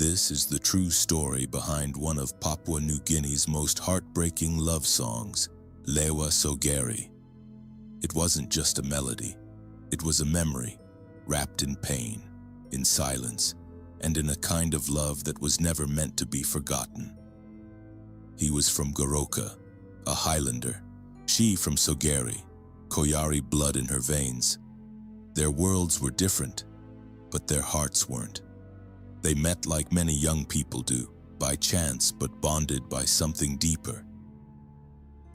This is the true story behind one of Papua New Guinea's most heartbreaking love songs, Lewa Sogeri. It wasn't just a melody. It was a memory, wrapped in pain, in silence, and in a kind of love that was never meant to be forgotten. He was from Goroka, a Highlander. She from Sogeri, Koyari blood in her veins. Their worlds were different, but their hearts weren't. They met like many young people do, by chance but bonded by something deeper.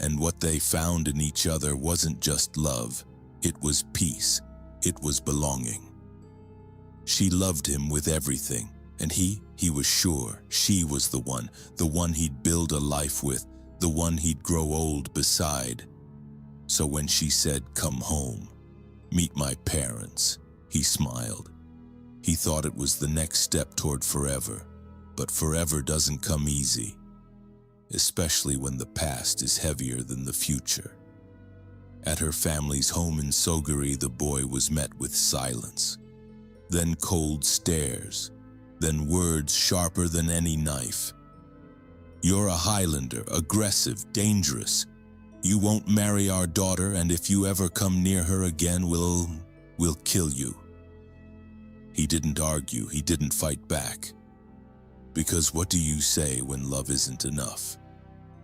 And what they found in each other wasn't just love, it was peace, it was belonging. She loved him with everything, and he was sure she was the one he'd build a life with, the one he'd grow old beside. So when she said, "Come home, meet my parents," he smiled. He thought it was the next step toward forever, but forever doesn't come easy, especially when the past is heavier than the future. At her family's home in Sogeri, the boy was met with silence, then cold stares, then words sharper than any knife. "You're a Highlander, aggressive, dangerous. You won't marry our daughter, and if you ever come near her again, we'll kill you." He didn't argue, he didn't fight back. Because what do you say when love isn't enough?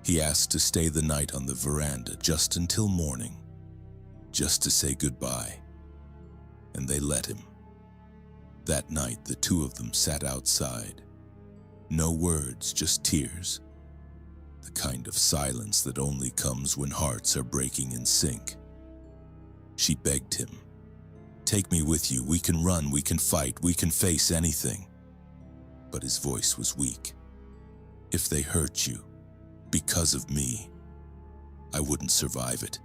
He asked to stay the night on the veranda just until morning, just to say goodbye. And they let him. That night, the two of them sat outside. No words, just tears. The kind of silence that only comes when hearts are breaking in sync. She begged him, "Take me with you, we can run, we can fight, we can face anything." But his voice was weak. "If they hurt you, because of me, I wouldn't survive it."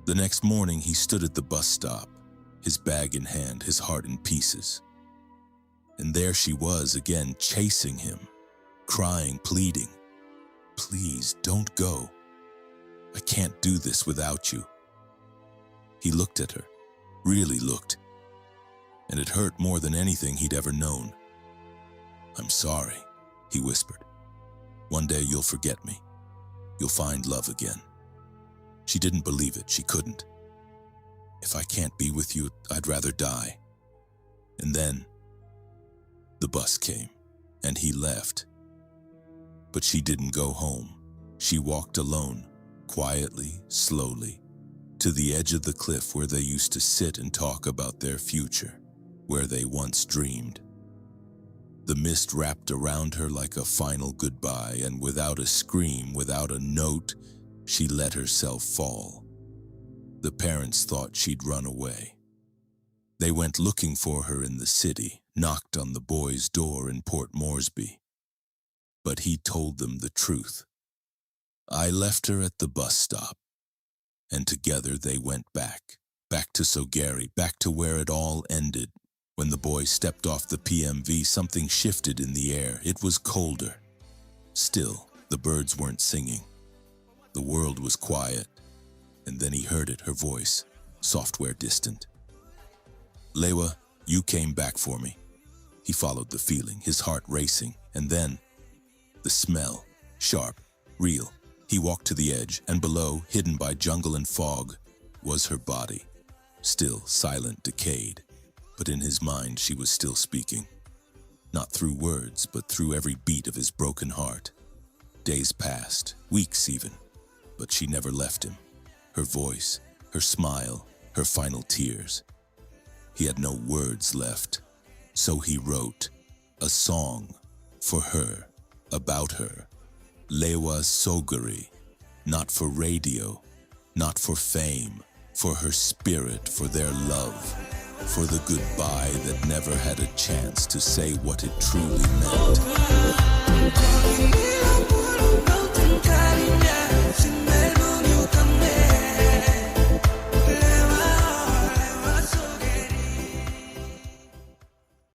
The next morning, he stood at the bus stop, his bag in hand, his heart in pieces. And there she was again, chasing him, crying, pleading, "Please, don't go. I can't do this without you." He looked at her, really looked, and it hurt more than anything he'd ever known. "I'm sorry," he whispered. "One day you'll forget me. You'll find love again." She didn't believe it, she couldn't. "If I can't be with you, I'd rather die." And then the bus came, and he left. But she didn't go home. She walked alone, quietly, slowly, to the edge of the cliff where they used to sit and talk about their future, where they once dreamed. The mist wrapped around her like a final goodbye, and without a scream, without a note, she let herself fall. The parents thought she'd run away. They went looking for her in the city, knocked on the boy's door in Port Moresby. But he told them the truth. "I left her at the bus stop." And together they went back to Sogeri, back to where it all ended. When the boy stepped off the PMV, something shifted in the air. It was colder. Still, the birds weren't singing. The world was quiet. And then he heard it, her voice, software distant. "Lewa, you came back for me." He followed the feeling, his heart racing, and then the smell, sharp, real. He walked to the edge, and below, hidden by jungle and fog, was her body. Still, silent, decayed. But in his mind, she was still speaking. Not through words, but through every beat of his broken heart. Days passed, weeks even, but she never left him. Her voice, her smile, her final tears. He had no words left, so he wrote a song for her, about her. Lewa Sogeri, not for radio, not for fame, for her spirit, for their love, for the goodbye that never had a chance to say what it truly meant.